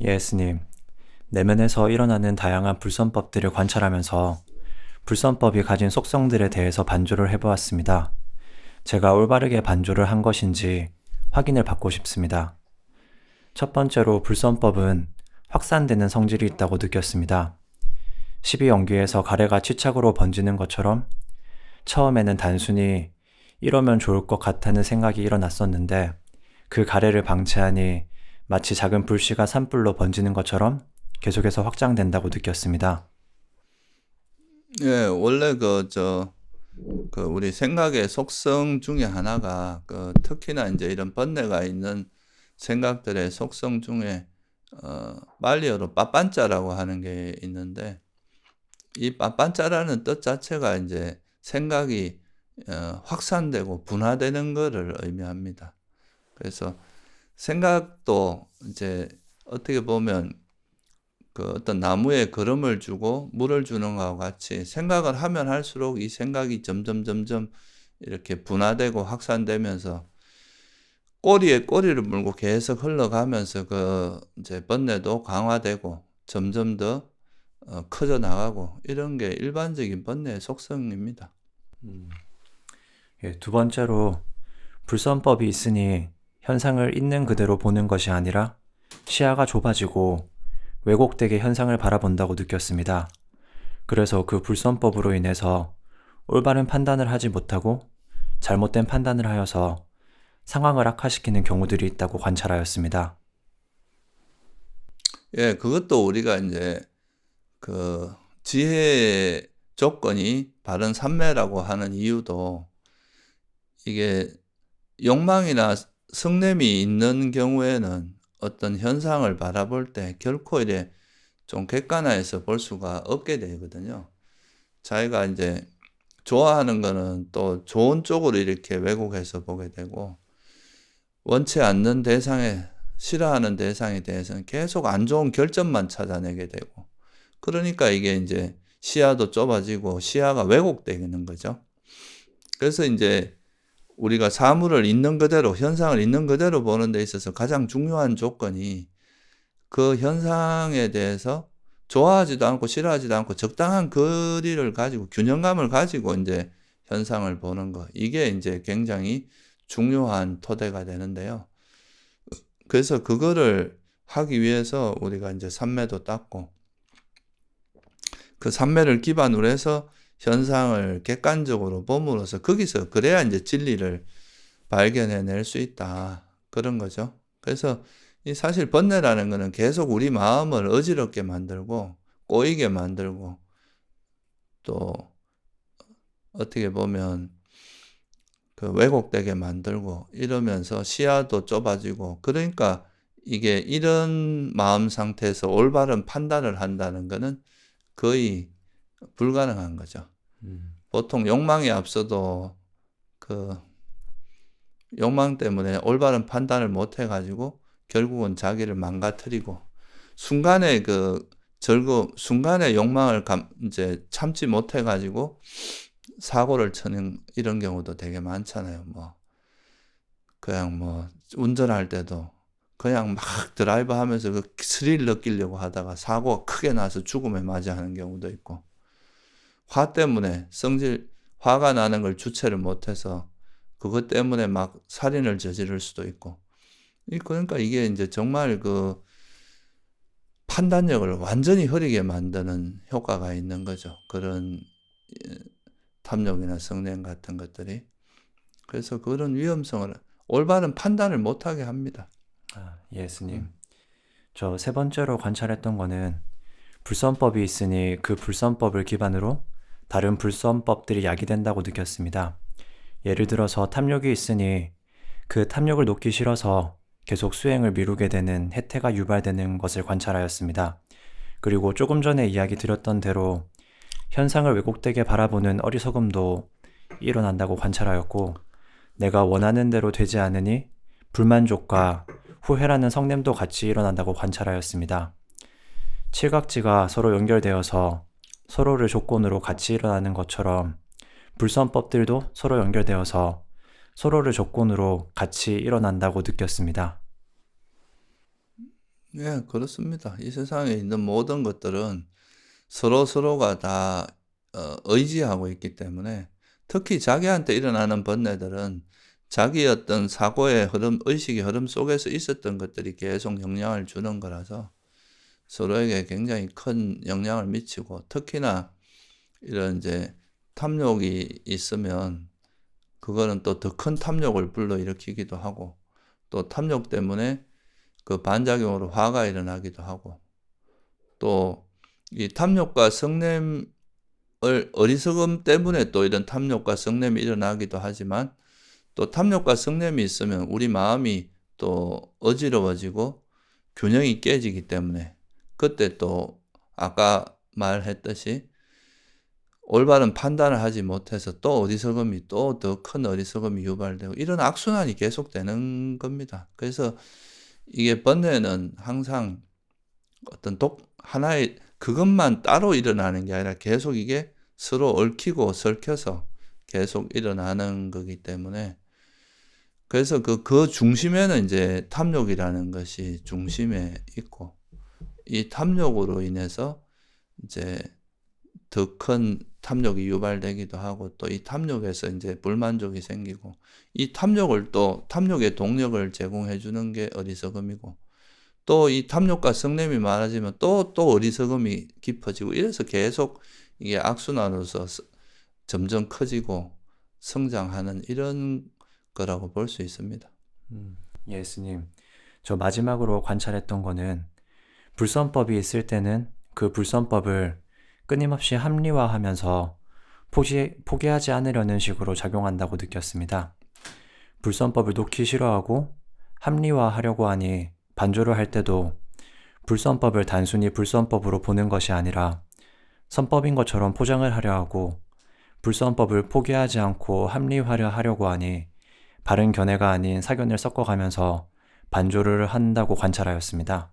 예스님, 내면에서 일어나는 다양한 불선법들을 관찰하면서 불선법이 가진 속성들에 대해서 반조를 해보았습니다. 제가 올바르게 반조를 한 것인지 확인을 받고 싶습니다. 첫 번째로 불선법은 확산되는 성질이 있다고 느꼈습니다. 12연기에서 가래가 치착으로 번지는 것처럼 처음에는 단순히 이러면 좋을 것 같다는 생각이 일어났었는데 그 가래를 방치하니 마치 작은 불씨가 산불로 번지는 것처럼 계속해서 확장된다고 느꼈습니다. 예, 원래 우리 생각의 속성 중에 하나가 특히나 이제 이런 번뇌가 있는 생각들의 속성 중에 말리어로 빠빤자라고 하는 게 있는데, 이 빠빤자라는 뜻 자체가 이제 생각이 확산되고 분화되는 것을 의미합니다. 그래서 생각도 이제 어떻게 보면 어떤 나무에 거름을 주고 물을 주는 것과 같이 생각을 하면 할수록 이 생각이 점점 이렇게 분화되고 확산되면서 꼬리에 꼬리를 물고 계속 흘러가면서 이제 번뇌도 강화되고 점점 더 커져 나가고, 이런 게 일반적인 번뇌의 속성입니다. 두 번째로 불선법이 있으니 현상을 있는 그대로 보는 것이 아니라 시야가 좁아지고 왜곡되게 현상을 바라본다고 느꼈습니다. 그래서 그 불선법으로 인해서 올바른 판단을 하지 못하고 잘못된 판단을 하여서 상황을 악화시키는 경우들이 있다고 관찰하였습니다. 예, 그것도 우리가 이제 지혜의 조건이 바른 삼매라고 하는 이유도, 이게 욕망이나 성냄이 있는 경우에는 어떤 현상을 바라볼 때 결코 이래 좀 객관화해서 볼 수가 없게 되거든요. 자기가 이제 좋아하는 거는 또 좋은 쪽으로 이렇게 왜곡해서 보게 되고, 원치 않는 대상에, 싫어하는 대상에 대해서는 계속 안 좋은 결점만 찾아내게 되고, 그러니까 이게 이제 시야도 좁아지고 시야가 왜곡되는 거죠. 그래서 이제 우리가 사물을 있는 그대로, 현상을 있는 그대로 보는 데 있어서 가장 중요한 조건이, 그 현상에 대해서 좋아하지도 않고 싫어하지도 않고 적당한 거리를 가지고, 균형감을 가지고 이제 현상을 보는 거, 이게 이제 굉장히 중요한 토대가 되는데요. 그래서 그거를 하기 위해서 우리가 이제 삼매도 닦고, 그 삼매를 기반으로 해서 현상을 객관적으로 봄으로써 거기서 그래야 이제 진리를 발견해낼 수 있다, 그런 거죠. 그래서 이 사실 번뇌라는 거는 계속 우리 마음을 어지럽게 만들고 꼬이게 만들고, 또 어떻게 보면 왜곡되게 만들고 이러면서 시야도 좁아지고, 그러니까 이게 이런 마음 상태에서 올바른 판단을 한다는 거는 거의 불가능한 거죠. 보통 욕망에 앞서도 욕망 때문에 올바른 판단을 못 해가지고 결국은 자기를 망가뜨리고, 순간에 순간에 욕망을 이제 참지 못해가지고 사고를 치는 이런 경우도 되게 많잖아요. 그냥 운전할 때도 그냥 막 드라이브 하면서 그 스릴 느끼려고 하다가 사고가 크게 나서 죽음에 맞이하는 경우도 있고, 화 때문에 화가 나는 걸 주체를 못해서 그것 때문에 막 살인을 저지를 수도 있고, 그러니까 이게 이제 정말 판단력을 완전히 흐리게 만드는 효과가 있는 거죠. 그런 탐욕이나 성냄 같은 것들이. 그래서 그런 위험성을, 올바른 판단을 못하게 합니다. 예스님. 저 세 번째로 관찰했던 거는 불선법이 있으니 그 불선법을 기반으로 다른 불선법들이 야기된다고 느꼈습니다. 예를 들어서 탐욕이 있으니 그 탐욕을 놓기 싫어서 계속 수행을 미루게 되는 해태가 유발되는 것을 관찰하였습니다. 그리고 조금 전에 이야기 드렸던 대로 현상을 왜곡되게 바라보는 어리석음도 일어난다고 관찰하였고, 내가 원하는 대로 되지 않으니 불만족과 후회라는 성냄도 같이 일어난다고 관찰하였습니다. 칠각지가 서로 연결되어서 서로를 조건으로 같이 일어나는 것처럼 불선법들도 서로 연결되어서 서로를 조건으로 같이 일어난다고 느꼈습니다. 예, 그렇습니다. 이 세상에 있는 모든 것들은 서로서로가 다 의지하고 있기 때문에 특히 자기한테 일어나는 번뇌들은 자기 어떤 사고의 흐름, 의식의 흐름 속에서 있었던 것들이 계속 영향을 주는 거라서 서로에게 굉장히 큰 영향을 미치고, 특히나 이런 이제 탐욕이 있으면 그거는 또 더 큰 탐욕을 불러일으키기도 하고, 또 탐욕 때문에 그 반작용으로 화가 일어나기도 하고, 또 이 탐욕과 성냄을, 어리석음 때문에 또 이런 탐욕과 성냄이 일어나기도 하지만, 또 탐욕과 성냄이 있으면 우리 마음이 또 어지러워지고 균형이 깨지기 때문에 그때 또 아까 말했듯이 올바른 판단을 하지 못해서 또 어리석음이, 또 더 큰 어리석음이 유발되고, 이런 악순환이 계속되는 겁니다. 그래서 이게 번뇌는 항상 어떤 하나의 그것만 따로 일어나는 게 아니라 계속 이게 서로 얽히고 설켜서 계속 일어나는 거기 때문에, 그래서 그 중심에는 이제 탐욕이라는 것이 중심에 있고, 이 탐욕으로 인해서 이제 더 큰 탐욕이 유발되기도 하고, 또 이 탐욕에서 이제 불만족이 생기고, 이 탐욕을 또 탐욕의 동력을 제공해 주는 게 어리석음이고, 또 이 탐욕과 성냄이 많아지면 또 어리석음이 깊어지고, 이래서 계속 이게 악순환으로서 점점 커지고 성장하는 이런 거라고 볼 수 있습니다. 예수님, 저 마지막으로 관찰했던 거는 불선법이 있을 때는 그 불선법을 끊임없이 합리화하면서 포기하지 않으려는 식으로 작용한다고 느꼈습니다. 불선법을 놓기 싫어하고 합리화하려고 하니 반조를 할 때도 불선법을 단순히 불선법으로 보는 것이 아니라 선법인 것처럼 포장을 하려 하고, 불선법을 포기하지 않고 합리화를 하려고 하니 바른 견해가 아닌 사견을 섞어가면서 반조를 한다고 관찰하였습니다.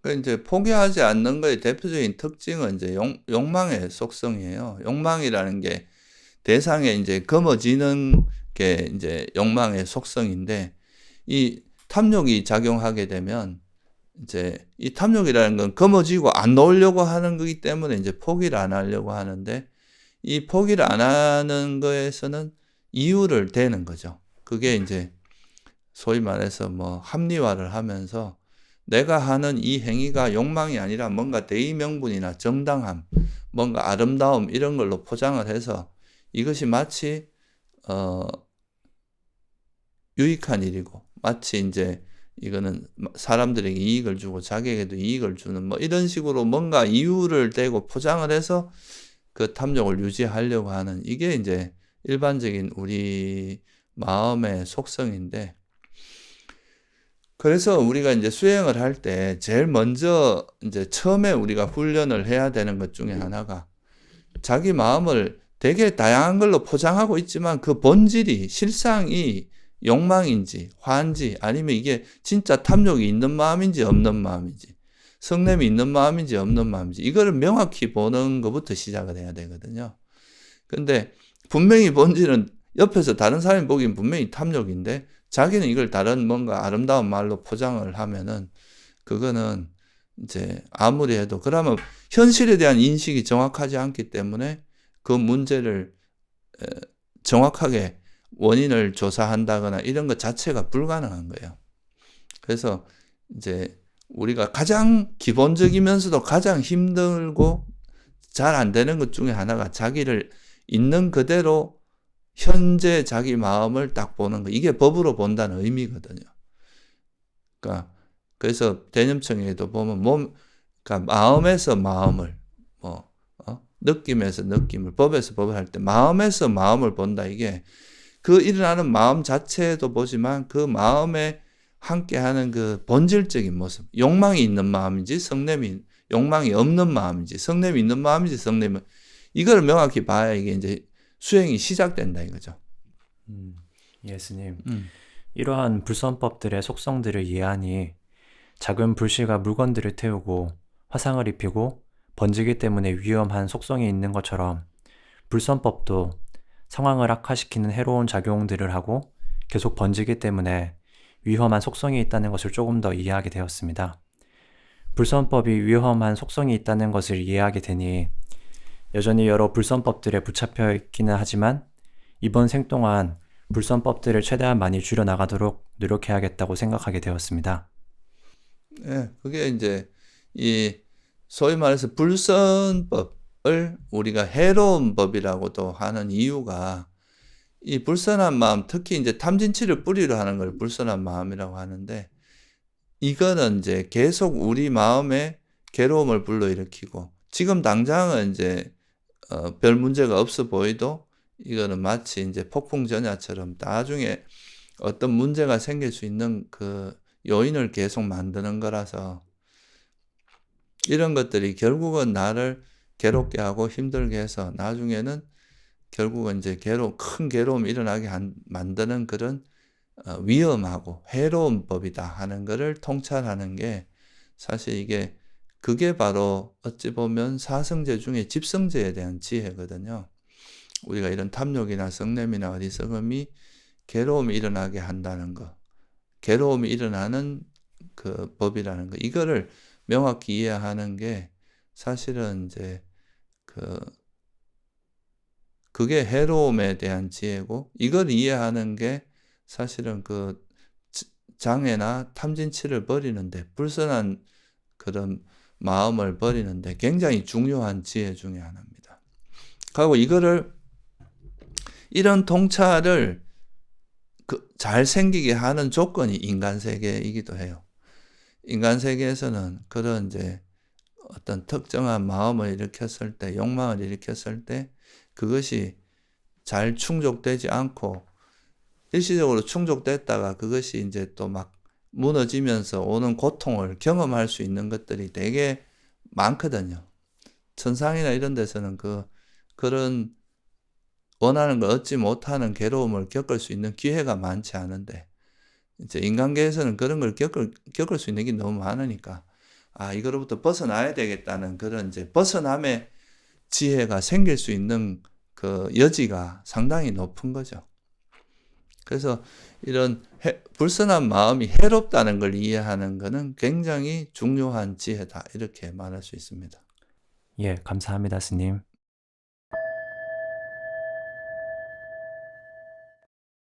그 이제 포기하지 않는 거의 대표적인 특징은 이제 욕망의 속성이에요. 욕망이라는 게 대상에 이제 거머쥐는 게 이제 욕망의 속성인데, 이 탐욕이 작용하게 되면 이제 이 탐욕이라는 건 거머쥐고 안 놓으려고 하는 거기 때문에 이제 포기를 안 하려고 하는데, 이 포기를 안 하는 거에서는 이유를 대는 거죠. 그게 이제 소위 말해서 뭐 합리화를 하면서 내가 하는 이 행위가 욕망이 아니라 뭔가 대의명분이나 정당함, 뭔가 아름다움, 이런 걸로 포장을 해서 이것이 마치 유익한 일이고, 마치 이제 이거는 사람들에게 이익을 주고 자기에게도 이익을 주는 뭐 이런 식으로 뭔가 이유를 대고 포장을 해서 그 탐욕을 유지하려고 하는, 이게 이제 일반적인 우리 마음의 속성인데, 그래서 우리가 이제 수행을 할 때 제일 먼저 이제 처음에 우리가 훈련을 해야 되는 것 중에 하나가, 자기 마음을 되게 다양한 걸로 포장하고 있지만 그 본질이 실상이 욕망인지 화인지, 아니면 이게 진짜 탐욕이 있는 마음인지 없는 마음인지, 성냄이 있는 마음인지 없는 마음인지, 이거를 명확히 보는 것부터 시작을 해야 되거든요. 근데 분명히 본질은 옆에서 다른 사람이 보기엔 분명히 탐욕인데 자기는 이걸 다른 뭔가 아름다운 말로 포장을 하면은 그거는 이제 아무리 해도, 그러면 현실에 대한 인식이 정확하지 않기 때문에 그 문제를 정확하게 원인을 조사한다거나 이런 것 자체가 불가능한 거예요. 그래서 이제 우리가 가장 기본적이면서도 가장 힘들고 잘 안 되는 것 중에 하나가 자기를 있는 그대로 현재 자기 마음을 딱 보는 거, 이게 법으로 본다는 의미거든요. 그러니까 그래서 대념청에도 보면 그러니까 마음에서 마음을, 느낌에서 느낌을, 법에서 법을 할 때 마음에서 마음을 본다. 이게 그 일어나는 마음 자체도 보지만 그 마음에 함께하는 그 본질적인 모습, 욕망이 있는 마음인지 욕망이 없는 마음인지, 성냄이 있는 마음인지 이걸 명확히 봐야 이게 이제 수행이 시작된다 이거죠. 예수님, 이러한 불선법들의 속성들을 이해하니 작은 불씨가 물건들을 태우고 화상을 입히고 번지기 때문에 위험한 속성이 있는 것처럼 불선법도 상황을 악화시키는 해로운 작용들을 하고 계속 번지기 때문에 위험한 속성이 있다는 것을 조금 더 이해하게 되었습니다. 불선법이 위험한 속성이 있다는 것을 이해하게 되니 여전히 여러 불선법들에 붙잡혀 있기는 하지만 이번 생 동안 불선법들을 최대한 많이 줄여나가도록 노력해야겠다고 생각하게 되었습니다. 예, 그게 이제 이 소위 말해서 불선법을 우리가 해로운 법이라고도 하는 이유가 이 불선한 마음, 특히 이제 탐진치를 뿌리로 하는 걸 불선한 마음이라고 하는데 이거는 이제 계속 우리 마음에 괴로움을 불러일으키고 지금 당장은 이제 별 문제가 없어 보이도 이거는 마치 이제 폭풍전야처럼 나중에 어떤 문제가 생길 수 있는 그 요인을 계속 만드는 거라서 이런 것들이 결국은 나를 괴롭게 하고 힘들게 해서 나중에는 결국은 이제 큰 괴로움이 일어나게 만드는 그런 위험하고 해로운 법이다 하는 것을 통찰하는 게 사실 그게 바로 어찌 보면 사성제 중에 집성제에 대한 지혜거든요. 우리가 이런 탐욕이나 성냄이나 어리석음이 괴로움이 일어나게 한다는 거, 괴로움이 일어나는 그 법이라는 거, 이거를 명확히 이해하는 게 사실은 이제 그게 해로움에 대한 지혜고, 이걸 이해하는 게 사실은 그 장애나 탐진치를 버리는데, 불선한 그런 마음을 버리는데 굉장히 중요한 지혜 중에 하나입니다. 그리고 이런 통찰을 잘 생기게 하는 조건이 인간 세계이기도 해요. 인간 세계에서는 그런 이제 어떤 특정한 마음을 일으켰을 때, 욕망을 일으켰을 때 그것이 잘 충족되지 않고 일시적으로 충족됐다가 그것이 이제 또 막 무너지면서 오는 고통을 경험할 수 있는 것들이 되게 많거든요. 천상이나 이런 데서는 그런 원하는 걸 얻지 못하는 괴로움을 겪을 수 있는 기회가 많지 않은데 이제 인간계에서는 그런 걸 겪을 수 있는 게 너무 많으니까 이거로부터 벗어나야 되겠다는 그런 이제 벗어남의 지혜가 생길 수 있는 그 여지가 상당히 높은 거죠. 그래서 이런 불선한 마음이 해롭다는 걸 이해하는 것은 굉장히 중요한 지혜다, 이렇게 말할 수 있습니다. 예, 감사합니다, 스님.